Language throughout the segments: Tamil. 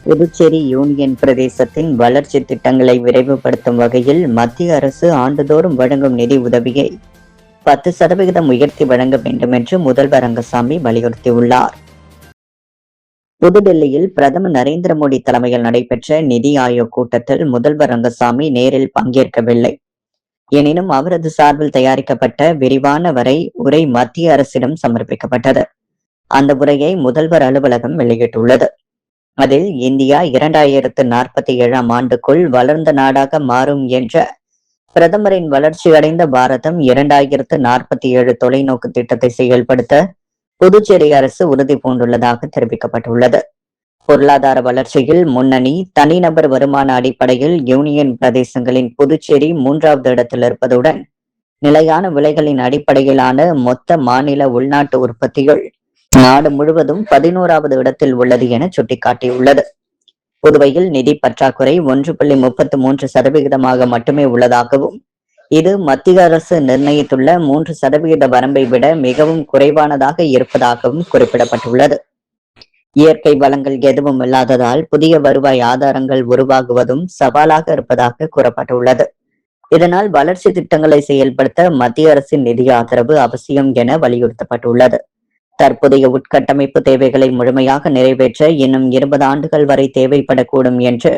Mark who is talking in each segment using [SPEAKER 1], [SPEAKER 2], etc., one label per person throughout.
[SPEAKER 1] புதுச்சேரி யூனியன் பிரதேசத்தின் வளர்ச்சி திட்டங்களை விரைவுபடுத்தும் வகையில் மத்திய அரசு ஆண்டுதோறும் வழங்கும் நிதி உதவியை 10% உயர்த்தி வழங்க வேண்டும் என்று முதல்வர் ரங்கசாமி வலியுறுத்தியுள்ளார். புதுடெல்லியில் பிரதமர் நரேந்திர மோடி தலைமையில் நடைபெற்ற நிதி ஆயோக் கூட்டத்தில் முதல்வர் ரங்கசாமி நேரில் பங்கேற்கவில்லை. எனினும் அவரது சார்பில் தயாரிக்கப்பட்ட விரிவான உரை மத்திய அரசிடம் சமர்ப்பிக்கப்பட்டது. அந்த உரையை முதல்வர் அலுவலகம் வெளியிட்டுள்ளது. அதில் இந்தியா 2047ஆம் ஆண்டுக்குள் வளர்ந்த நாடாக மாறும் என்ற பிரதமரின் வளர்ச்சியடைந்த பாரதம் 2047 தொலைநோக்கு திட்டத்தை செயல்படுத்த புதுச்சேரி அரசு உறுதி பூண்டுள்ளதாக தெரிவிக்கப்பட்டுள்ளது. பொருளாதார வளர்ச்சியில் முன்னணி, தனிநபர் வருமான அடிப்படையில் யூனியன் பிரதேசங்களின் புதுச்சேரி 3வது இடத்தில் இருப்பதுடன் நிலையான விலைகளின் அடிப்படையிலான மொத்த மாநில உள்நாட்டு உற்பத்திகள் நாடு முழுவதும் 11வது இடத்தில் உள்ளது என சுட்டிக்காட்டியுள்ளது. புதுவையில் நிதி பற்றாக்குறை 1.33% மட்டுமே உள்ளதாகவும், இது மத்திய அரசு நிர்ணயித்துள்ள 3% வரம்பை விட மிகவும் குறைவானதாக இருப்பதாகவும் குறிப்பிடப்பட்டுள்ளது. இயற்கை வளங்கள் எதுவும் இல்லாததால் புதிய வருவாய் ஆதாரங்கள் உருவாகுவதும் சவாலாக இருப்பதாக கூறப்பட்டுள்ளது. இதனால் வளர்ச்சி திட்டங்களை செயல்படுத்த மத்திய அரசின் நிதி ஆதரவு அவசியம் என வலியுறுத்தப்பட்டுள்ளது. தற்போதைய உட்கட்டமைப்பு தேவைகளை முழுமையாக நிறைவேற்ற இன்னும் 20 ஆண்டுகள் வரை தேவைப்படக்கூடும் என்று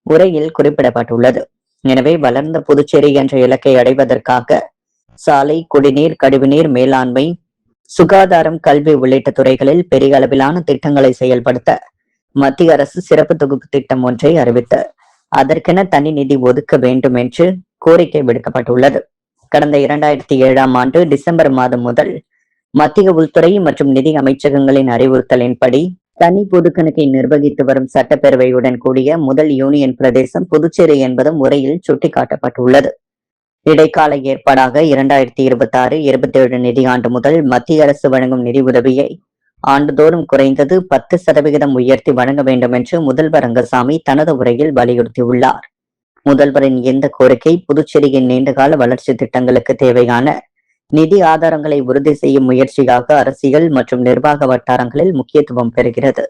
[SPEAKER 1] உரையில் குறிப்பிடப்பட்டுள்ளது. எனவே வளர்ந்த புதுச்சேரி என்ற இலக்கை அடைவதற்காக சாலை, குடிநீர், கழிவுநீர் மேலாண்மை, சுகாதாரம், கல்வி உள்ளிட்ட துறைகளில் பெரிய அளவிலான திட்டங்களை செயல்படுத்த மத்திய அரசு சிறப்பு தொகுப்பு திட்டம் ஒன்றை அறிவித்து அதற்கென தனி நிதி ஒதுக்க வேண்டும் என்று கோரிக்கை விடுக்கப்பட்டுள்ளது. கடந்த 2007ஆம் ஆண்டு டிசம்பர் மாதம் முதல் மத்திய உள்துறை மற்றும் நிதி அமைச்சகங்களின் அறிவுறுத்தலின்படி தனி பொது கணக்கை நிர்வகித்து வரும் சட்டப்பேரவையுடன் கூடிய முதல் யூனியன் பிரதேசம் புதுச்சேரி என்பதும் உரையில் சுட்டிக்காட்டப்பட்டுள்ளது. இடைக்கால ஏற்பாடாக 2026-27 நிதியாண்டு முதல் மத்திய அரசு வழங்கும் நிதி உதவியை ஆண்டுதோறும் குறைந்தது 10% உயர்த்தி வழங்க வேண்டும் என்று முதல்வர் ரங்கசாமி தனது உரையில் வலியுறுத்தியுள்ளார். முதல்வரின் இந்த கோரிக்கை புதுச்சேரியின் நீண்டகால வளர்ச்சி திட்டங்களுக்கு தேவையான நிதி ஆதாரங்களை உறுதி செய்யும் முயற்சியாக அரசியல் மற்றும் நிர்வாக வட்டாரங்களில் முக்கியத்துவம் பெறுகிறது.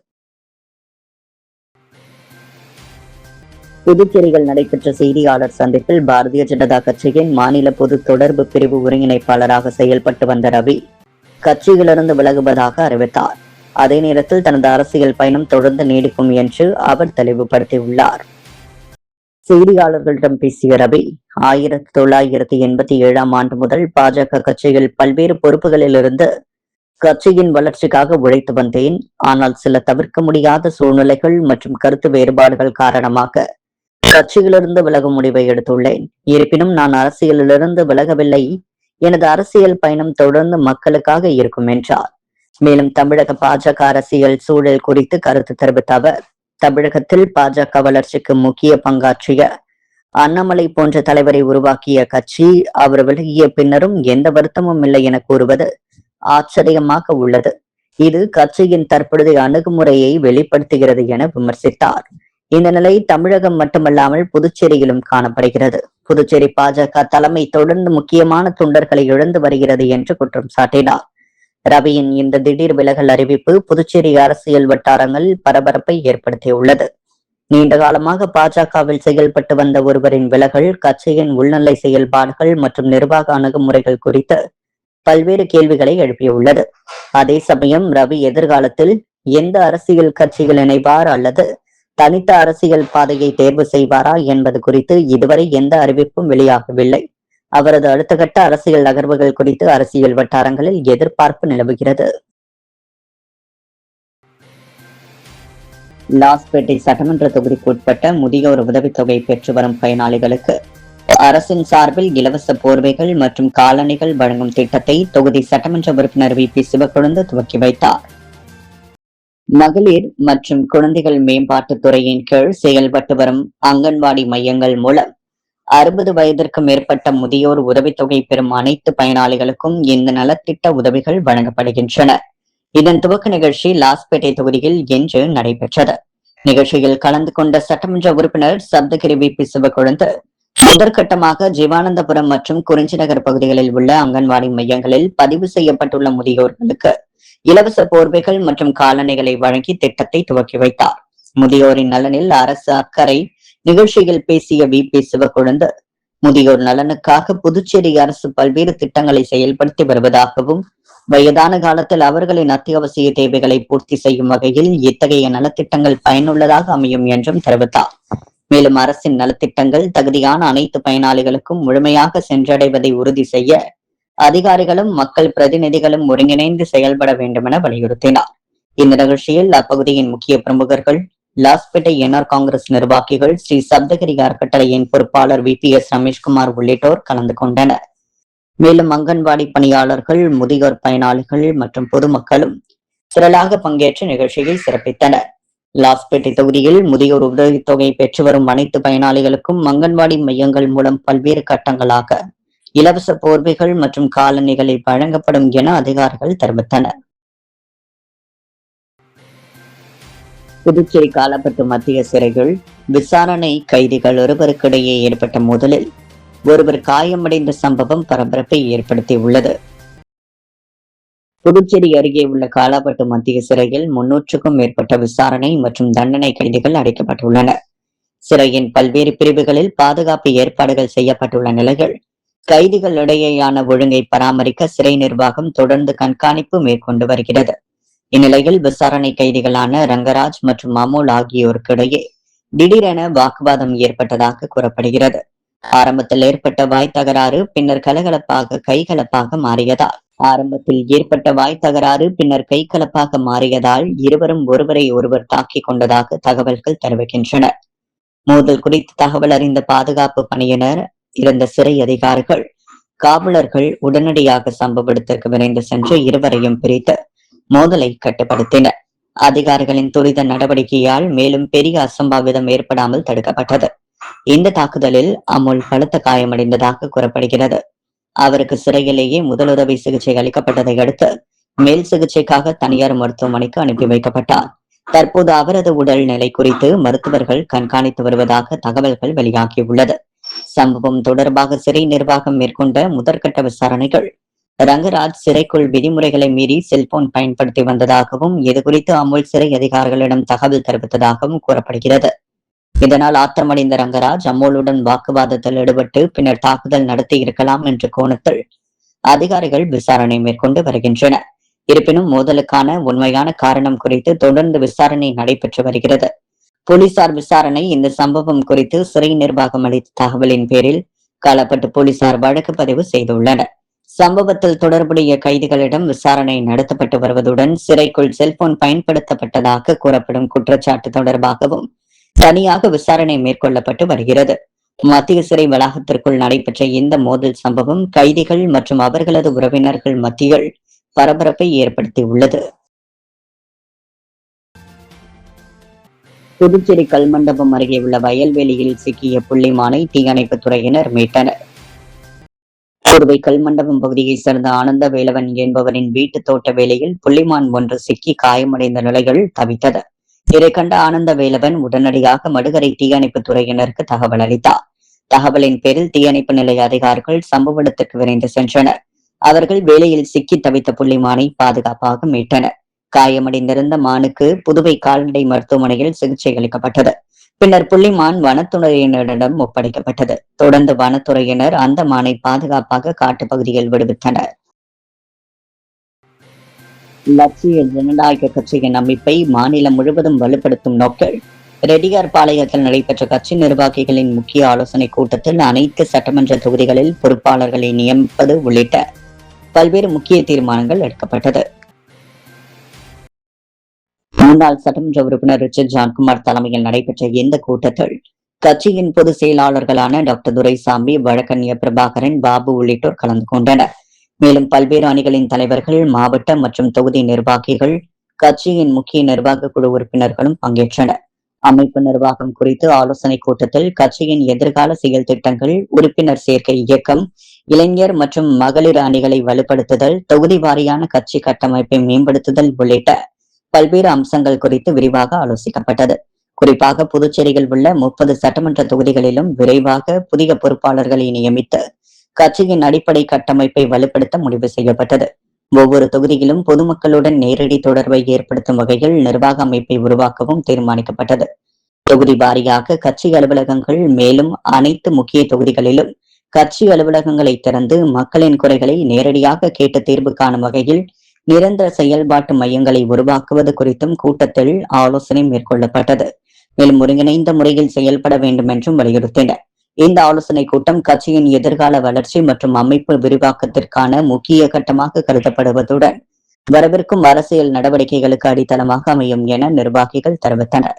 [SPEAKER 1] புதுச்சேரியில் நடைபெற்ற செய்தியாளர் சந்திப்பில் பாரதிய ஜனதா கட்சியின் மாநில பொது தொடர்பு பிரிவு ஒருங்கிணைப்பாளராக செயல்பட்டு வந்த ரவி கட்சியிலிருந்து விலகுவதாக அறிவித்தார். அதே நேரத்தில் தனது அரசியல் பயணம் தொடர்ந்து நீடிக்கும் என்று அவர் தெளிவுபடுத்தியுள்ளார். செய்தியாளர்களிடம் பேசிய ரவி, 1987ஆம் ஆண்டு முதல் பாஜக கட்சியில் பல்வேறு பொறுப்புகளில் இருந்து கட்சியின் வளர்ச்சிக்காக உழைத்து வந்தேன். ஆனால் சில தவிர்க்க முடியாத சூழ்நிலைகள் மற்றும் கருத்து வேறுபாடுகள் காரணமாக கட்சியிலிருந்து விலகும் முடிவை எடுத்துள்ளேன். இருப்பினும் நான் அரசியலிலிருந்து விலகவில்லை. எனது அரசியல் பயணம் தொடர்ந்து மக்களுக்காக இருக்கும் என்றார். மேலும் தமிழக பாஜக அரசியல் சூழல் குறித்து கருத்து தெரிவித்த அவர், தமிழகத்தில் பாஜக வளர்ச்சிக்கு முக்கிய பங்காற்றிய அண்ணாமலை போன்ற தலைவரை உருவாக்கிய கட்சி அவர் விலகிய பின்னரும் எந்த வருத்தமும் இல்லை என கூறுவது ஆச்சரியமாக உள்ளது. இது கட்சியின் தற்பொழுதைய அணுகுமுறையை வெளிப்படுத்துகிறது என விமர்சித்தார். இந்த நிலை தமிழகம் மட்டுமல்லாமல் புதுச்சேரியிலும் காணப்படுகிறது. புதுச்சேரி பாஜக தலைமை தொடர்ந்து முக்கியமான தொண்டர்களை இழந்து வருகிறது என்று குற்றம் சாட்டினார். ரவியின் இந்த திடீர் விலகல் அறிவிப்பு புதுச்சேரி அரசியல் வட்டாரங்களில் பரபரப்பை ஏற்படுத்தியுள்ளது. நீண்ட காலமாக பாஜகவில் செயல்பட்டு வந்த ஒருவரின் விலகல் கட்சியின் உள்நிலை செயல்பாடுகள் மற்றும் நிர்வாக அணுகுமுறைகள் குறித்து பல்வேறு கேள்விகளை எழுப்பியுள்ளது. அதே சமயம் ரவி எதிர்காலத்தில் எந்த அரசியல் கட்சியில் இணைவார் அல்லது தனித்த அரசியல் பாதையை தேர்வு செய்வாரா என்பது குறித்து இதுவரை எந்த அறிவிப்பும் வெளியாகவில்லை. அவரது அடுத்த கட்ட அரசியல் நகர்வுகள் குறித்து அரசியல் வட்டாரங்களில் எதிர்பார்ப்பு நிலவுகிறது. லாஸ்பேட்டை சட்டமன்ற தொகுதிக்கு உட்பட்ட முதியோர் உதவித்தொகை பெற்று வரும் பயனாளிகளுக்கு அரசின் சார்பில் இலவச போர்வைகள் மற்றும் காலணிகள் வழங்கும் திட்டத்தை தொகுதி சட்டமன்ற உறுப்பினர் வி பி சிவக்கொழுந்து துவக்கி வைத்தார். மகளிர் மற்றும் குழந்தைகள் மேம்பாட்டுத் துறையின் கீழ் செயல்பட்டு வரும் அங்கன்வாடி மையங்கள் மூலம் 60 வயதிற்கு மேற்பட்ட முதியோர் உதவித்தொகை பெறும் அனைத்து பயனாளிகளுக்கும் இந்த நலத்திட்ட உதவிகள் வழங்கப்படுகின்றன. இதன் துவக்க நிகழ்ச்சி லாஸ்பேட்டை தொகுதியில் இன்று நடைபெற்றது. நிகழ்ச்சியில் கலந்து கொண்ட சட்டமன்ற உறுப்பினர் சப்தகிரி வி பி சிவக்கொழுந்து முதற்கட்டமாக ஜீவானந்தபுரம் மற்றும் குறிஞ்சிநகர் பகுதிகளில் உள்ள அங்கன்வாடி மையங்களில் பதிவு செய்யப்பட்டுள்ள முதியோர்களுக்கு இலவச போர்வைகள் மற்றும் காலணிகளை வழங்கி திட்டத்தை துவக்கி வைத்தார். முதியோரின் நலனில் அரசு அக்கறை நிகழ்ச்சியில் பேசிய வி.பி. சிவக்கொழுந்து, முதியோர் நலனுக்காக புதுச்சேரி அரசு பல்வேறு திட்டங்களை செயல்படுத்தி வருவதாகவும், வயதான காலத்தில் அவர்களின் அத்தியாவசிய தேவைகளை பூர்த்தி செய்யும் வகையில் இத்தகைய நலத்திட்டங்கள் பயனுள்ளதாக அமையும் என்றும் தெரிவித்தார். மேலும் அரசின் நலத்திட்டங்கள் தகுதியான அனைத்து பயனாளிகளுக்கும் முழுமையாக சென்றடைவதை உறுதி செய்ய அதிகாரிகளும் மக்கள் பிரதிநிதிகளும் ஒருங்கிணைந்து செயல்பட வேண்டும் என வலியுறுத்தினார். இந்த நிகழ்ச்சியில் அப்பகுதியின் முக்கிய பிரமுகர்கள், லாஸ்பேட்டை என்ஆர் காங்கிரஸ் நிர்வாகிகள், ஸ்ரீ சப்தகிரி அறக்கட்டளையின் பொறுப்பாளர் வி.பி.எஸ். ரமேஷ்குமார் உள்ளிட்டோர் கலந்து கொண்டனர். மேலும் அங்கன்வாடி பணியாளர்கள், முதியோர் பயனாளிகள் மற்றும் பொதுமக்களும் திரளாக பங்கேற்று நிகழ்ச்சியை சிறப்பித்தனர். லாஸ்பேட்டை தொகுதியில் முதியோர் உதவித்தொகை பெற்று வரும் அனைத்து பயனாளிகளுக்கும் அங்கன்வாடி மையங்கள் மூலம் பல்வேறு கட்டங்களாக இலவச போர்வைகள் மற்றும் காலணிகளை வழங்கப்படும் என அதிகாரிகள் தெரிவித்தனர். புதுச்சேரி காலாப்பட்டு மத்திய சிறைகள் விசாரணை கைதிகள் ஒருவருக்கிடையே ஏற்பட்ட மோதலில் ஒருவர் காயமடைந்த சம்பவம் பரபரப்பை ஏற்படுத்தியுள்ளது. புதுச்சேரி அருகே உள்ள காலாப்பட்டு மத்திய சிறையில் 300க்கும் மேற்பட்ட விசாரணை மற்றும் தண்டனை கைதிகள் அடைக்கப்பட்டுள்ளனர். சிறையின் பல்வேறு பிரிவுகளில் பாதுகாப்பு ஏற்பாடுகள் செய்யப்பட்டுள்ள நிலையில் கைதிகள் இடையேயான ஒழுங்கை பராமரிக்க சிறை நிர்வாகம் தொடர்ந்து கண்காணிப்பு மேற்கொண்டு வருகிறது. இந்நிலையில் விசாரணை கைதிகளான ரங்கராஜ் மற்றும் அமோல் ஆகியோருக்கிடையே திடீரென வாக்குவாதம் ஏற்பட்டதாக கூறப்படுகிறது. ஆரம்பத்தில் ஏற்பட்ட வாய் தகராறு பின்னர் கைகலப்பாக மாறியதால் இருவரும் ஒருவரை ஒருவர் தாக்கிக் கொண்டதாக தகவல்கள் தெரிவிக்கின்றன. மோதல் குறித்து தகவல் அறிந்த பாதுகாப்பு பணியினர், இருந்த சிறை அதிகாரிகள், காவலர்கள் உடனடியாக சம்பவ இடத்திற்கு விரைந்து சென்று இருவரையும் பிரித்து மோதலை கட்டுப்படுத்தினர். அதிகாரிகளின் துரித நடவடிக்கையால் மேலும் பெரிய அசம்பாவிதம் ஏற்படாமல் தடுக்கப்பட்டது. இந்த தாக்குதலில் அமுல் பலத்த காயமடைந்ததாக கூறப்படுகிறது. அவருக்கு சிறையிலேயே முதலுதவி சிகிச்சை அளிக்கப்பட்டதை அடுத்து மேல் சிகிச்சைக்காக தனியார் மருத்துவமனைக்கு அனுப்பி வைக்கப்பட்டார். தற்போது அவரது உடல் நிலை குறித்து மருத்துவர்கள் கண்காணித்து வருவதாக தகவல்கள் வெளியாகியுள்ளது. சம்பவம் தொடர்பாக சிறை நிர்வாகம் மேற்கொண்ட முதற்கட்ட விசாரணைகள் ரங்கராஜ் சிறைக்குள் விதிமுறைகளை மீறி செல்போன் பயன்படுத்தி வந்ததாகவும், இதுகுறித்து அமுல் சிறை அதிகாரிகளிடம் தகவல் தெரிவித்ததாகவும் கூறப்படுகிறது. இதனால் ஆத்திரமடைந்த ரங்கராஜ் அமுலுடன் வாக்குவாதத்தில் ஈடுபட்டு பின்னர் தாக்குதல் நடத்தி இருக்கலாம் என்ற கோணத்தில் அதிகாரிகள் விசாரணை மேற்கொண்டு வருகின்றனர். இருப்பினும் மோதலுக்கான உண்மையான காரணம் குறித்து தொடர்ந்து விசாரணை நடைபெற்று வருகிறது. போலீசார் விசாரணை இந்த சம்பவம் குறித்து சிறை நிர்வாகம் அளித்த தகவலின் பேரில் காலாப்பட்டு போலீசார் வழக்கு பதிவு செய்துள்ளனர். சம்பவத்தில் தொடர்புடைய கைதிகளிடம் விசாரணை நடத்தப்பட்டு வருவதுடன் சிறைக்குள் செல்போன் பயன்படுத்தப்பட்டதாக கூறப்படும் குற்றச்சாட்டு தொடர்பாகவும் தனியாக விசாரணை மேற்கொள்ளப்பட்டு வருகிறது. மத்திய சிறை வளாகத்திற்குள் நடைபெற்ற இந்த மோதல் சம்பவம் கைதிகள் மற்றும் அவர்களது உறவினர்கள் மத்தியில் பரபரப்பை ஏற்படுத்தியுள்ளது. புதுச்சேரி கல்மண்டபம் அருகே உள்ள வயல்வெளியில் சிக்கிய புள்ளிமானை தீயணைப்பு துறையினர் மீட்டனர். புதுவை கல்மண்டபம் பகுதியைச் சேர்ந்த ஆனந்த வேலவன் என்பவரின் வீட்டு தோட்ட வேலையில் புள்ளிமான் ஒன்று சிக்கி காயமடைந்த நிலையில் தவித்தது. இதை கண்ட ஆனந்த வேலவன் உடனடியாக மடுகரை தீயணைப்பு துறையினருக்கு தகவல் அளித்தார். தகவலின் பேரில் தீயணைப்பு நிலைய அதிகாரிகள் சம்பவ இடத்திற்கு விரைந்து சென்றனர். அவர்கள் வேலையில் சிக்கி தவித்த புள்ளிமானை பாதுகாப்பாக மீட்டனர். காயமடைந்திருந்த மானுக்கு புதுவை கால்நடை மருத்துவமனையில் சிகிச்சை அளிக்கப்பட்டது. பின்னர் புள்ளிமான் வனத்துறையினரிடம் ஒப்படைக்கப்பட்டது. தொடர்ந்து வனத்துறையினர் அந்த மானை பாதுகாப்பாக காட்டு பகுதியில் விடுவித்தனர். லட்சிய ஜனநாயக கட்சியின் அமைப்பை மாநிலம் முழுவதும் வலுப்படுத்தும் நோக்கில் ரெட்டியார்பாளையத்தில் நடைபெற்ற கட்சி நிர்வாகிகளின் முக்கிய ஆலோசனை கூட்டத்தில் அனைத்து சட்டமன்ற தொகுதிகளில் பொறுப்பாளர்களை நியமிப்பது உள்ளிட்ட பல்வேறு முக்கிய தீர்மானங்கள் எடுக்கப்பட்டது. முன்னாள் சட்டமன்ற உறுப்பினர் ரிச்சர்ட் ஜான்குமார் தலைமையில் நடைபெற்ற இந்த கூட்டத்தில் கட்சியின் பொதுச் செயலாளர்களான டாக்டர் துரைசாமி, வழக்கறிஞர் பிரபாகரன், பாபு உள்ளிட்டோர் கலந்து கொண்டனர். மேலும் பல்வேறு அணிகளின் தலைவர்கள், மாவட்ட மற்றும் தொகுதி நிர்வாகிகள், கட்சியின் முக்கிய நிர்வாக குழு உறுப்பினர்களும் பங்கேற்றனர். அமைப்பு நிர்வாகம் குறித்து ஆலோசனை கூட்டத்தில் கட்சியின் எதிர்கால செயல் திட்டங்கள், உறுப்பினர் சேர்க்கை இயக்கம், இளைஞர் மற்றும் மகளிர் அணிகளை வலுப்படுத்துதல், தொகுதி வாரியான கட்சி கட்டமைப்பை மேம்படுத்துதல் உள்ளிட்ட பல்வேறு அம்சங்கள் குறித்து விரிவாக ஆலோசிக்கப்பட்டது. குறிப்பாக புதுச்சேரியில் உள்ள 30 சட்டமன்ற தொகுதிகளிலும் விரைவாக புதிய பொறுப்பாளர்களை நியமித்து கட்சியின் அடிப்படை கட்டமைப்பை வலுப்படுத்த முடிவு செய்யப்பட்டது. ஒவ்வொரு தொகுதியிலும் பொதுமக்களுடன் நேரடி தொடர்பை ஏற்படுத்தும் வகையில் நிர்வாக அமைப்பை உருவாக்கவும் தீர்மானிக்கப்பட்டது. தொகுதி வாரியாக கட்சி அலுவலகங்கள், மேலும் அனைத்து முக்கிய தொகுதிகளிலும் கட்சி அலுவலகங்களை திறந்து மக்களின் குறைகளை நேரடியாக கேட்டு தீர்வு காணும் வகையில் நிரந்தர செயல்பாட்டு மையங்களை உருவாக்குவது குறித்தும் கூட்டத்தில் ஆலோசனை மேற்கொள்ளப்பட்டது. மேலும் ஒருங்கிணைந்த முறையில் செயல்பட வேண்டும் என்றும் வலியுறுத்தினர். இந்த ஆலோசனை கூட்டம் கட்சியின் எதிர்கால வளர்ச்சி மற்றும் அமைப்பு விரிவாக்கத்திற்கான முக்கிய கட்டமாக கருதப்படுவதுடன் வரவிருக்கும் அரசியல் நடவடிக்கைகளுக்கு அடித்தளமாக அமையும் என நிர்வாகிகள் தெரிவித்தனர்.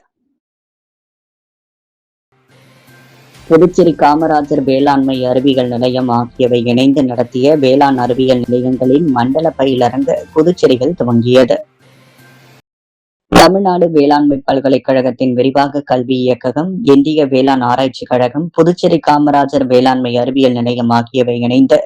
[SPEAKER 1] புதுச்சேரி காமராஜர் வேளாண்மை அறிவியல் நிலையம் ஆகியவை இணைந்து நடத்திய வேளாண் அறிவியல் நிலையங்களின் மண்டல பயிலரங்கு புதுச்சேரியில் துவங்கியது. தமிழ்நாடு வேளாண்மை பல்கலைக்கழகத்தின் விரிவாக கல்வி இயக்ககம், இந்திய வேளாண் ஆராய்ச்சி கழகம், புதுச்சேரி காமராஜர் வேளாண்மை அறிவியல் நிலையம் ஆகியவை இணைந்து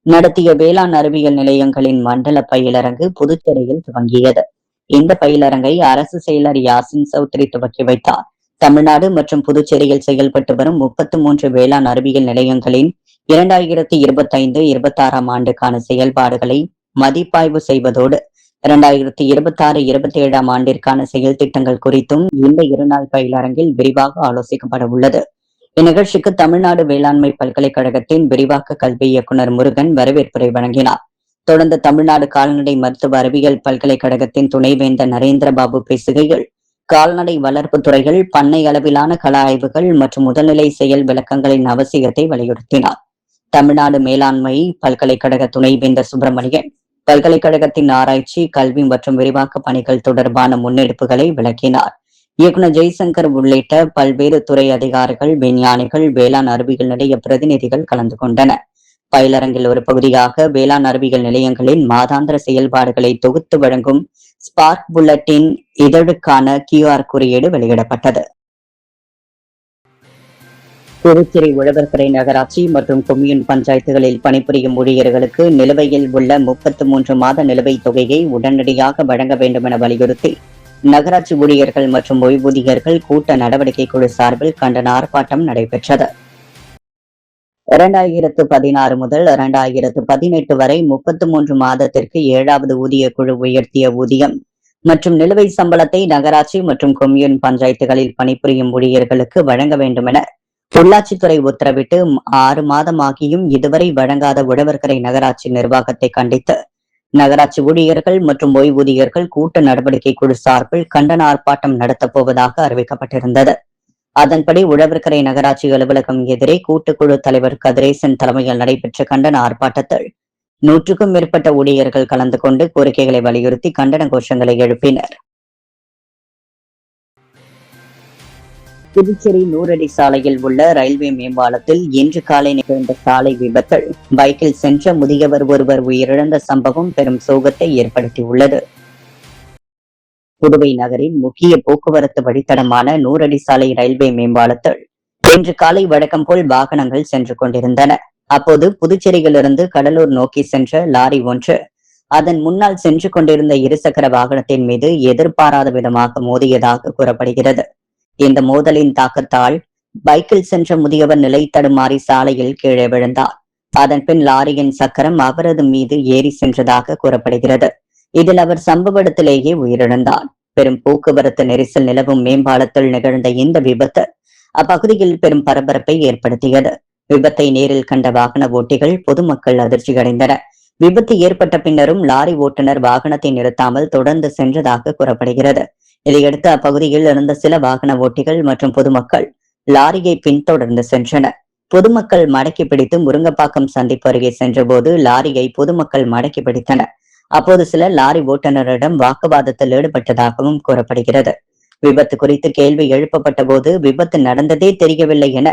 [SPEAKER 1] நடத்திய வேளாண் அறிவியல் நிலையங்களின் மண்டல பயிலரங்கு புதுச்சேரியில் துவங்கியது. இந்த பயிலரங்கை அரசு செயலர் யாசின் சௌத்ரி துவக்கி வைத்தார். தமிழ்நாடு மற்றும் புதுச்சேரியில் செயல்பட்டு வரும் 33 வேளாண் அறிவியல் நிலையங்களின் 2025-26 ஆண்டுக்கான செயல்பாடுகளை மதிப்பாய்வு செய்வதோடு 2026-27 ஆண்டிற்கான செயல் திட்டங்கள் குறித்தும் இந்த இருநாள் பயிலரங்கில் விரிவாக ஆலோசிக்கப்பட உள்ளது. இந்நிகழ்ச்சிக்கு தமிழ்நாடு வேளாண்மை பல்கலைக்கழகத்தின் விரிவாக்க கல்வி இயக்குநர் முருகன் வரவேற்புரை வழங்கினார். தொடர்ந்து தமிழ்நாடு கால்நடை மருத்துவ அறிவியல் பல்கலைக்கழகத்தின் துணைவேந்தர் நரேந்திரபாபு பேசுகையில், கால்நடை வளர்ப்பு துறைகள், பண்ணை அளவிலான கள ஆய்வுகள் மற்றும் முதல்நிலை செயல் விளக்கங்களின் அவசியத்தை வலியுறுத்தினார். தமிழ்நாடு மேலாண்மை பல்கலைக்கழக துணைவேந்தர் சுப்பிரமணியன் பல்கலைக்கழகத்தின் ஆராய்ச்சி, கல்வி மற்றும் விரிவாக்க பணிகள் தொடர்பான முன்னெடுப்புகளை விளக்கினார். இயக்குநர் ஜெய்சங்கர் உள்ளிட்ட பல்வேறு துறை அதிகாரிகள், விஞ்ஞானிகள், வேளாண் அறிவியல் நிலைய பிரதிநிதிகள் கலந்து கொண்டனர். பயிலரங்கில் ஒரு பகுதியாக வேளாண் அறிவியல் நிலையங்களின் மாதாந்திர செயல்பாடுகளை தொகுத்து வழங்கும் ஸ்பார்க் புல்லட்டின் இதழுக்கான QR குறியீடு வெளியிடப்பட்டது. புதுச்சேரி உழவர்கரை நகராட்சி மற்றும் கொம்யூன் பஞ்சாயத்துகளில் பணிபுரியும் ஊழியர்களுக்கு நிலுவையில் உள்ள 33 மாத நிலுவைத் தொகையை உடனடியாக வழங்க வேண்டும் என வலியுறுத்தி நகராட்சி ஊழியர்கள் மற்றும் ஓய்வூதியர்கள் கூட்ட நடவடிக்கை குழு சார்பில் கண்டன ஆர்ப்பாட்டம் நடைபெற்றது. 2016 முதல் 2018 வரை 33 மாதத்திற்கு 7வது ஊதிய குழு உயர்த்திய ஊதியம் மற்றும் நிலுவை சம்பளத்தை நகராட்சி மற்றும் கொம்யூன் பஞ்சாயத்துகளில் பணிபுரியும் ஊழியர்களுக்கு வழங்க வேண்டும் என உள்ளாட்சித்துறை உத்தரவிட்டு 6 மாதமாகியும் இதுவரை வழங்காத உழவர்கரை நகராட்சி நிர்வாகத்தை கண்டித்து நகராட்சி ஊழியர்கள் மற்றும் ஓய்வூதியர்கள் கூட்ட நடவடிக்கை குழு சார்பில் கண்டன ஆர்ப்பாட்டம் நடத்தப் போவதாக அறிவிக்கப்பட்டிருந்தது. அதன்படி உழவர்கரை நகராட்சி அலுவலகம் எதிரே கூட்டுக்குழு தலைவர் கதிரேசன் தலைமையில் நடைபெற்ற கண்டன ஆர்ப்பாட்டத்தில் 100க்கும் மேற்பட்ட ஊழியர்கள் கலந்து கொண்டு கோரிக்கைகளை வலியுறுத்தி கண்டன கோஷங்களை எழுப்பினர். புதுச்சேரி 100 அடி சாலையில் உள்ள ரயில்வே மேம்பாலத்தில் இன்று காலை நிகழ்ந்த சாலை விபத்தில் பைக்கில் சென்ற முதியவர் ஒருவர் உயிரிழந்த சம்பவம் பெரும் சோகத்தை ஏற்படுத்தியுள்ளது. புதுவை நகரின் முக்கிய போக்குவரத்து வழித்தடமான 100 அடி சாலை ரயில்வே மேம்பாலத்தில் இன்று காலை வழக்கம் போல் வாகனங்கள் சென்று கொண்டிருந்தன. அப்போது புதுச்சேரியிலிருந்து கடலூர் நோக்கி சென்ற லாரி ஒன்று அதன் முன்னால் சென்று கொண்டிருந்த இருசக்கர வாகனத்தின் மீது எதிர்பாராத விதமாக மோதியதாக கூறப்படுகிறது. இந்த மோதலின் தாக்கத்தால் பைக்கில் சென்ற முதியவர் நிலை தடுமாறி சாலையில் கீழே விழுந்தார். அதன் பின் லாரியின் சக்கரம் அவரது மீது ஏறி சென்றதாக கூறப்படுகிறது. இதில் அவர் சம்பவ இடத்திலேயே உயிரிழந்தார். பெரும் போக்குவரத்து நெரிசல் நிலவும் மேம்பாலத்தில் நிகழ்ந்த இந்த விபத்து அப்பகுதியில் பெரும் பரபரப்பை ஏற்படுத்தியது. விபத்தை நேரில் கண்ட வாகன ஓட்டிகள், பொதுமக்கள் அதிர்ச்சியடைந்தனர். விபத்து ஏற்பட்ட பின்னரும் லாரி ஓட்டுநர் வாகனத்தை நிறுத்தாமல் தொடர்ந்து சென்றதாக கூறப்படுகிறது. இதையடுத்து அப்பகுதியில் இருந்த சில வாகன ஓட்டிகள் மற்றும் பொதுமக்கள் லாரியை பின்தொடர்ந்து சென்றனர். பொதுமக்கள் மடக்கி பிடித்து முருங்கப்பாக்கம் சந்திப்பு அருகே சென்றபோது லாரியை பொதுமக்கள் மடக்கி பிடித்தனர். அப்போது சிலர் லாரி ஓட்டுநரிடம் வாக்குவாதத்தில் ஈடுபட்டதாகவும் கூறப்படுகிறது. விபத்து குறித்து கேள்வி எழுப்பப்பட்ட போது விபத்து நடந்ததே தெரியவில்லை என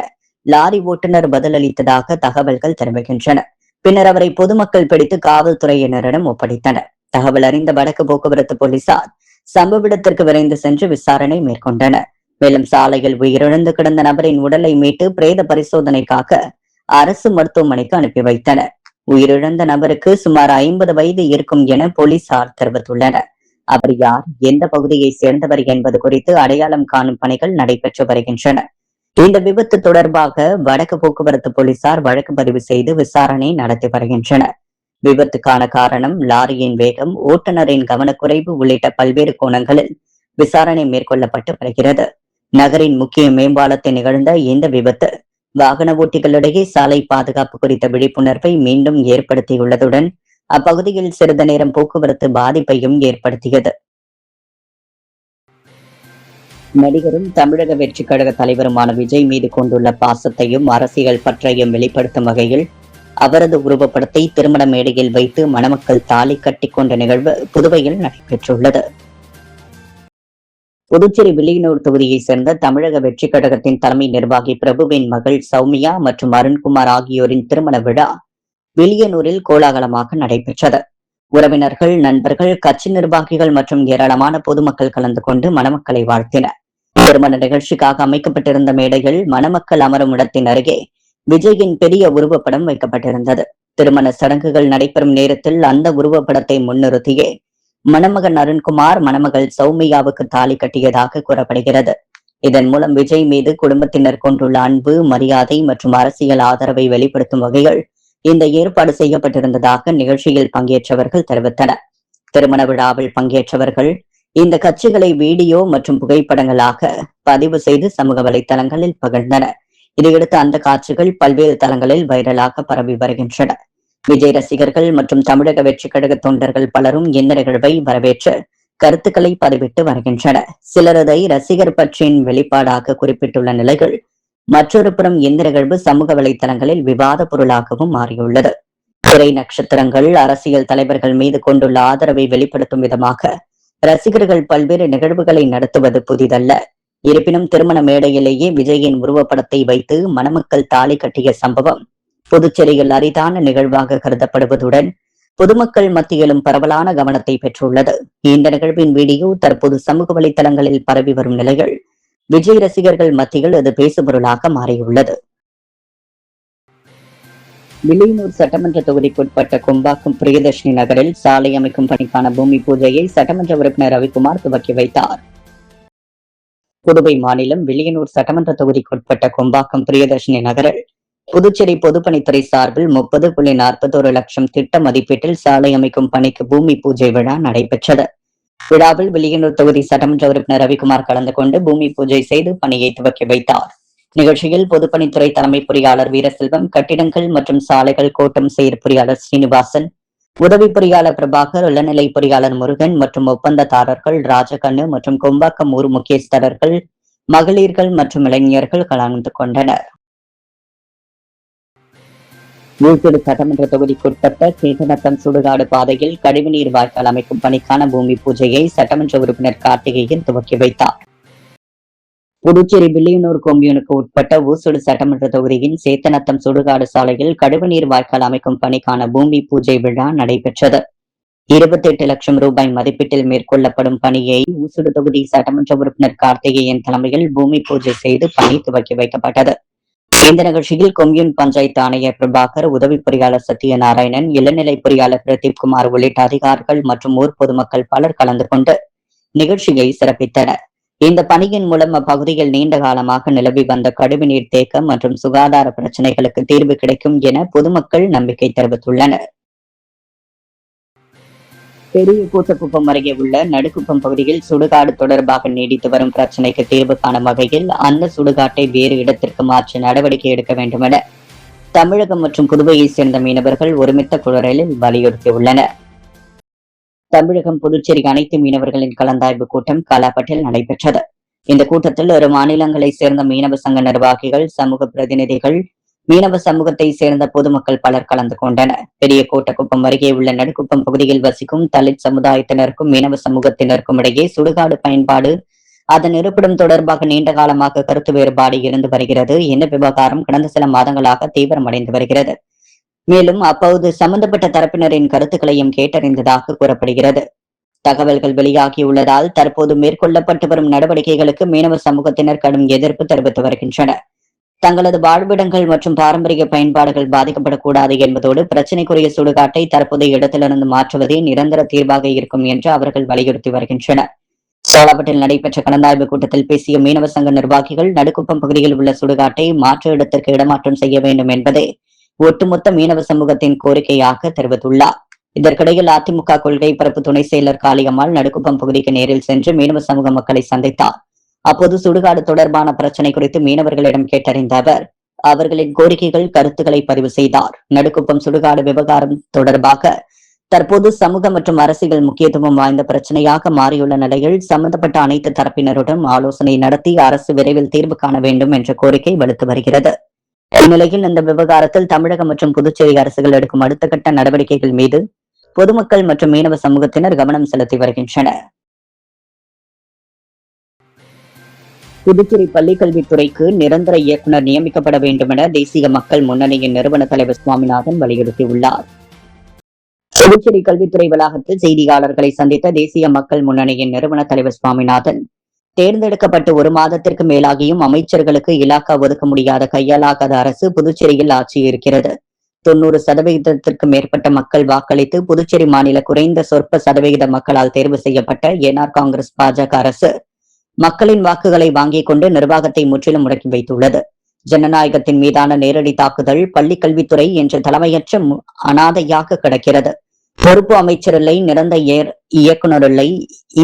[SPEAKER 1] லாரி ஓட்டுநர் பதிலளித்ததாக தகவல்கள் தெரிவிக்கின்றன. பின்னர் அவரை பொதுமக்கள் பிடித்து காவல்துறையினரிடம் ஒப்படைத்தனர். தகவல் அறிந்த வடக்கு போக்குவரத்து போலீசார் சம்பவ இடத்திற்கு விரைந்து சென்று விசாரணை மேற்கொண்டனர். மேலும் சாலையில் உயிரிழந்து கிடந்த நபரின் உடலை மீட்டு பிரேத பரிசோதனைக்காக அரசு மருத்துவமனைக்கு அனுப்பி வைத்தனர். உயிரிழந்த நபருக்கு சுமார் 50 வயது இருக்கும் என போலீசார் தெரிவித்துள்ளனர். அவர் யார், எந்த பகுதியை சேர்ந்தவர் என்பது குறித்து அடையாளம் காணும் பணிகள் நடைபெற்று வருகின்றன. இந்த விபத்து தொடர்பாக வடக்கு போக்குவரத்து போலீசார் வழக்கு பதிவு செய்து விசாரணை நடத்தி வருகின்றனர். விபத்துக்கான காரணம் லாரியின் வேகம், ஓட்டுநரின் கவனக்குறைவு உள்ளிட்ட பல்வேறு கோணங்களில் விசாரணை மேற்கொள்ளப்பட்டு வருகிறது. நகரின் முக்கிய மேம்பாலத்தில் நிகழ்ந்த இந்த விபத்து வாகன ஓட்டிகளிடையே சாலை பாதுகாப்பு குறித்த விழிப்புணர்வை மீண்டும் ஏற்படுத்தியுள்ளதுடன் அப்பகுதியில் சிறிது நேரம் போக்குவரத்து பாதிப்பையும் ஏற்படுத்தியது. நடிகரும் தமிழக வெற்றி கழக தலைவருமான விஜய் மீது கொண்டுள்ள பாசத்தையும் அரசியல் பற்றையும் வெளிப்படுத்தும் வகையில் அவரது உருவப்படத்தை திருமண மேடையில் வைத்து மணமக்கள் தாலி கட்டிக்கொண்ட நிகழ்வு புதுவையில் நடைபெற்றுள்ளது. புதுச்சேரி வில்லியனூர் தொகுதியைச் சேர்ந்த தமிழக வெற்றி கழகத்தின் தலைமை நிர்வாகி பிரபுவின் மகள் சௌமியா மற்றும் அருண்குமார் ஆகியோரின் திருமண விழா வில்லியனூரில் கோலாகலமாக நடைபெற்றது. உறவினர்கள், நண்பர்கள், கட்சி நிர்வாகிகள் மற்றும் ஏராளமான பொதுமக்கள் கலந்து கொண்டு மணமக்களை வாழ்த்தினர். திருமண நிகழ்ச்சிக்காக அமைக்கப்பட்டிருந்த மேடையில் மணமக்கள் அமரும் இடத்தின் அருகே விஜயின் பெரிய உருவப்படம் வைக்கப்பட்டிருந்தது. திருமண சடங்குகள் நடைபெறும் நேரத்தில் அந்த உருவப்படத்தை முன்னிறுத்தியே மணமகன் அருண்குமார் மணமகள் சௌமியாவுக்கு தாலி கட்டியதாக கூறப்படுகிறது. இதன் மூலம் விஜய் மீது குடும்பத்தினர் கொண்டுள்ள அன்பு, மரியாதை மற்றும் அரசியல் ஆதரவை வெளிப்படுத்தும் வகையில் இந்த ஏற்பாடு செய்யப்பட்டிருந்ததாக நிகழ்ச்சியில் பங்கேற்றவர்கள் தெரிவித்தனர். திருமண விழாவில் பங்கேற்றவர்கள் இந்த காட்சிகளை வீடியோ மற்றும் புகைப்படங்களாக பதிவு செய்து சமூக வலைதளங்களில் பகிர்ந்தனர். இதையடுத்து அந்த காட்சிகள் பல்வேறு தளங்களில் வைரலாக பரவி வருகின்றன. விஜய் ரசிகர்கள் மற்றும் தமிழக வெற்றி கழக தொண்டர்கள் பலரும் இந்த நிகழ்வை வரவேற்று கருத்துக்களை பதிவிட்டு வருகின்றனர். சிலர் அதை ரசிகர் பற்றின் வெளிப்பாடாக குறிப்பிட்டுள்ள நிலையில் மற்றொரு புறம் இந்த நிகழ்வு சமூக வலைதளங்களில் விவாத பொருளாகவும் மாறியுள்ளது. திரை நட்சத்திரங்கள், அரசியல் தலைவர்கள் மீது கொண்டுள்ள ஆதரவை வெளிப்படுத்தும் விதமாக ரசிகர்கள் பல்வேறு நிகழ்வுகளை நடத்துவது புதிதல்ல. இருப்பினும் திருமண மேடையிலேயே விஜயின் உருவப்படத்தை வைத்து மணமக்கள் தாலி கட்டிய சம்பவம் புதுச்சேரியில் அரிதான நிகழ்வாக கருதப்படுவதுடன் பொதுமக்கள் மத்தியிலும் பரவலான கவனத்தை பெற்றுள்ளது. இந்த நிகழ்வின் வீடியோ தற்போது சமூக வலைதளங்களில் பரவி வரும் நிலையில் விஜய் ரசிகர்கள் மத்தியில் அது பேசுபொருளாக மாறியுள்ளது. வில்லியனூர் சட்டமன்ற தொகுதிக்குட்பட்ட கொம்பாக்கம் பிரியதர்ஷினி நகரில் சாலை அமைக்கும் பணிக்கான பூமி பூஜையை சட்டமன்ற உறுப்பினர் ரவிக்குமார் துவக்கி வைத்தார். புதுவை மாநிலம் வில்லியனூர் சட்டமன்ற தொகுதிக்குட்பட்ட கொம்பாக்கம் பிரியதர்ஷினி நகரில் புதுச்சேரி பொதுப்பணித்துறை சார்பில் 30.41 லட்சம் திட்ட மதிப்பீட்டில் சாலை அமைக்கும் பணிக்கு பூமி பூஜை விழா நடைபெற்றது. விழாவில் வில்லியனூர் தொகுதி சட்டமன்ற உறுப்பினர் ரவிக்குமார் கலந்து கொண்டு பூமி பூஜை செய்து பணியை துவக்கி வைத்தார். நிகழ்ச்சியில் பொதுப்பணித்துறை தலைமை பொறியாளர் வீரசெல்வம், கட்டிடங்கள் மற்றும் சாலைகள் கோட்டம் செயற் பொறியாளர் ஸ்ரீனிவாசன், உதவி பொறியாளர் பிரபாகர், இளநிலை பொறியாளர் முருகன் மற்றும் ஒப்பந்ததாரர்கள் ராஜகண்ணு மற்றும் கொம்பாக்கம் ஊர் முக்கியஸ்தர்கள், மகளிர்கள் மற்றும் இளைஞர்கள் கலந்து கொண்டனர். ஊசுடு சட்டமன்ற தொகுதிக்குட்பட்ட சேதநத்தம் சுடுகாடு பாதையில் கழிவுநீர் வாய்க்கால் அமைக்கும் பணிக்கான பூமி பூஜையை சட்டமன்ற உறுப்பினர் கார்த்திகேயன் துவக்கி வைத்தார். புதுச்சேரி வில்லியனூர் கொம்யூனுக்கு உட்பட்ட ஊசுடு சட்டமன்ற தொகுதியின் சேத்தநத்தம் சுடுகாடு சாலையில் கழிவுநீர் வாய்க்கால் அமைக்கும் பணிக்கான பூமி பூஜை விழா நடைபெற்றது. 28 லட்சம் ரூபாய் மதிப்பீட்டில் மேற்கொள்ளப்படும் பணியை ஊசுடு தொகுதி சட்டமன்ற உறுப்பினர் கார்த்திகேயன் தலைமையில் பூமி பூஜை செய்து பணி துவக்கி வைக்கப்பட்டது. இந்த நிகழ்ச்சியில் கொம்யூன் பஞ்சாயத்து ஆணையர் பிரபாகர், உதவி பொறியாளர் சத்யநாராயணன், இளநிலை பொறியாளர் பிரதீப்குமார் உள்ளிட்ட அதிகாரிகள் மற்றும் ஊர் பொதுமக்கள் பலர் கலந்து கொண்டு நிகழ்ச்சியை சிறப்பித்தனர். இந்த பணியின் மூலம் அப்பகுதியில் நீண்ட காலமாக நிலவி வந்த கழிவுநீர் தேக்கம் மற்றும் சுகாதார பிரச்சனைகளுக்கு தீர்வு கிடைக்கும் என பொதுமக்கள் நம்பிக்கை தெரிவித்துள்ளனர். பெரிய கூத்தக்குப்பம் அருகே உள்ள நடுக்குப்பம் பகுதியில் சுடுகாடு தொடர்பாக நீடித்து வரும் பிரச்சனைக்கு தீர்வு காணும் வகையில் அந்த சுடுகாட்டை வேறு இடத்திற்கு மாற்ற நடவடிக்கை எடுக்க வேண்டும் என தமிழகம் மற்றும் புதுவையை சேர்ந்த மீனவர்கள் ஒருமித்த குரலில் வலியுறுத்தியுள்ளனர். தமிழகம், புதுச்சேரி அனைத்து மீனவர்களின் கலந்தாய்வு கூட்டம் காலாப்பட்டில் நடைபெற்றது. இந்த கூட்டத்தில் ஒரு மாநிலங்களை சேர்ந்த மீனவ சங்க நிர்வாகிகள், சமூக பிரதிநிதிகள், மீனவ சமூகத்தை சேர்ந்த பொதுமக்கள் பலர் கலந்து கொண்டனர். பெரிய கோட்டக்குப்பம் அருகே உள்ள நடுக்குப்பம் பகுதியில் வசிக்கும் தலித் சமுதாயத்தினருக்கும் மீனவ சமூகத்தினருக்கும் இடையே சுடுகாடு பயன்பாடு, அதன் இருப்பிடம் தொடர்பாக நீண்ட காலமாக கருத்து வேறுபாடு இருந்து வருகிறது. இந்த விவகாரம் கடந்த சில மாதங்களாக தீவிரமடைந்து வருகிறது. மேலும் அப்போது சம்பந்தப்பட்ட தரப்பினரின் கருத்துக்களையும் கேட்டறிந்ததாக கூறப்படுகிறது. தகவல்கள் வெளியாகியுள்ளதால் தற்போது மேற்கொள்ளப்பட்டு வரும் நடவடிக்கைகளுக்கு மீனவ சமூகத்தினர் கடும் எதிர்ப்பு தெரிவித்து வருகின்றனர். தங்களது வாழ்விடங்கள் மற்றும் பாரம்பரிய பயன்பாடுகள் பாதிக்கப்படக்கூடாது என்பதோடு பிரச்சினைக்குரிய சுடுகாட்டை தற்போதைய இடத்திலிருந்து மாற்றுவதே நிரந்தர தீர்வாக இருக்கும் என்று அவர்கள் வலியுறுத்தி வருகின்றனர். சோழாப்பட்டில் நடைபெற்ற கலந்தாய்வு கூட்டத்தில் பேசிய மீனவ சங்க நிர்வாகிகள், நடுக்குப்பம் பகுதியில் உள்ள சுடுகாட்டை மாற்று இடத்திற்கு இடமாற்றம் செய்ய வேண்டும் என்பதே ஒட்டுமொத்த மீனவ சமூகத்தின் கோரிக்கையாக தெரிவித்துள்ளார். இதற்கிடையில் அதிமுக கொள்கை பரப்பு துணை செயலர் காளியம்மாள் நடுக்குப்பம் பகுதிக்கு நேரில் சென்று மீனவ சமூக மக்களை சந்தித்தார். அப்போது சுடுகாடு தொடர்பான பிரச்சினை குறித்து மீனவர்களிடம் கேட்டறிந்த அவர் அவர்களின் கோரிக்கைகள் கருத்துக்களை பதிவு செய்தார். நடுக்குப்பம் சுடுகாடு விவகாரம் தொடர்பாக தற்போது சமூக மற்றும் அரசியல் முக்கியத்துவம் வாய்ந்த பிரச்சனையாக மாறியுள்ள நிலையில் சம்பந்தப்பட்ட அனைத்து தரப்பினருடன் ஆலோசனை நடத்தி அரசு விரைவில் தீர்வு காண வேண்டும் என்ற கோரிக்கை வலுத்து வருகிறது. இந்நிலையில் இந்த விவகாரத்தில் தமிழகம் மற்றும் புதுச்சேரி அரசுகள் எடுக்கும் அடுத்த கட்ட நடவடிக்கைகள் மீது பொதுமக்கள் மற்றும் மீனவ சமூகத்தினர் கவனம் செலுத்தி வருகின்றனர். புதுச்சேரி பள்ளிக்கல்வித்துறைக்கு நிரந்தர இயக்குநர் நியமிக்கப்பட வேண்டும் என தேசிய மக்கள் முன்னணியின் நிறுவன தலைவர் சுவாமிநாதன் வலியுறுத்தியுள்ளார். புதுச்சேரி கல்வித்துறை வளாகத்தில் செய்தியாளர்களை சந்தித்த தேசிய மக்கள் முன்னணியின் நிறுவன தலைவர் சுவாமிநாதன், தேர்ந்தெடுக்கப்பட்டு ஒரு மாதத்திற்கு மேலாகியும் அமைச்சர்களுக்கு இலாக்கா ஒதுக்க முடியாத கையாலாகாத அரசு புதுச்சேரியில் ஆட்சி இருக்கிறது. 90% மேற்பட்ட மக்கள் வாக்களித்து புதுச்சேரி மாநில குறைந்த சொற்ப சதவிகித மக்களால் தேர்வு செய்யப்பட்ட என்ஆர் காங்கிரஸ் பாஜக அரசு மக்களின் வாக்குகளை வாங்கிக் கொண்டு நிர்வாகத்தை முற்றிலும் முடக்கி வைத்துள்ளது. ஜனநாயகத்தின் மீதான நேரடி தாக்குதல் பள்ளி கல்வித்துறை என்ற தலைமையற்ற அனாதையாக கிடக்கிறது. பொறுப்பு அமைச்சர் இல்லை, நிரந்தர இயக்குநர் இல்லை.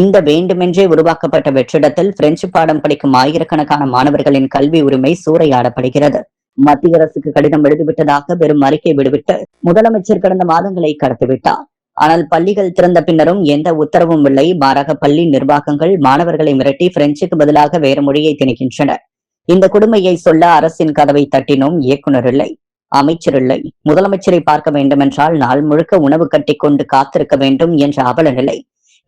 [SPEAKER 1] இந்த வேண்டுமென்றே உருவாக்கப்பட்ட வெற்றிடத்தில் பிரெஞ்சு பாடம் படிக்கும் ஆயிரக்கணக்கான மாணவர்களின் கல்வி உரிமை சூறையாடப்படுகிறது. மத்திய அரசுக்கு கடிதம் எழுதிவிட்டதாக வெறும் அறிக்கை விடுவிட்டு முதலமைச்சர் கடந்த மாதங்களை கடத்திவிட்டார். ஆனால் பள்ளிகள் திறந்த பின்னரும் எந்த உத்தரவும் இல்லை. மாறாக பள்ளி நிர்வாகங்கள் மாணவர்களை மிரட்டி பிரெஞ்சுக்கு பதிலாக வேறு மொழியை திணிக்கின்றனர். இந்த கொடுமையை சொல்ல அரசின் கதவை தட்டினோம், இயக்குநர் இல்லை, அமைச்சர் இல்லை. முதலமைச்சரை பார்க்க வேண்டுமென்றால் நாள் முழுக்க உணவு கட்டி கொண்டு காத்திருக்க வேண்டும் என்ற அவல நிலை.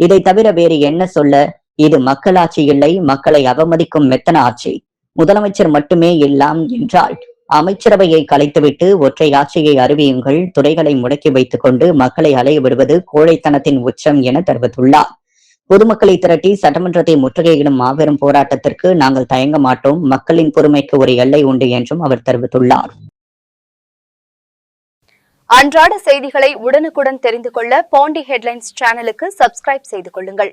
[SPEAKER 1] இதை தவிர வேறு என்ன சொல்ல? இது மக்களாட்சி இல்லை, மக்களை அவமதிக்கும் மெத்தன ஆட்சி. முதலமைச்சர் மட்டுமே எல்லாம் என்றால் அமைச்சரவையை கலைத்துவிட்டு ஒற்றை ஆட்சியை அறிவியுங்கள். துறைகளை முடக்கி வைத்துக் கொண்டு மக்களை அலைய விடுவது கோழைத்தனத்தின் உச்சம் என தெரிவித்துள்ளார். பொதுமக்களை திரட்டி சட்டமன்றத்தை முற்றுகையிடும் மாபெரும் போராட்டத்திற்கு நாங்கள் தயங்க மாட்டோம். மக்களின் பொறுமைக்கு ஒரு எல்லை உண்டு என்றும் அவர் தெரிவித்துள்ளார்.
[SPEAKER 2] அன்றாட செய்திகளை உடனுக்குடன் தெரிந்து கொள்ள பாண்டி ஹெட்லைன்ஸ் சேனலுக்கு சப்ஸ்கிரைப் செய்து கொள்ளுங்கள்.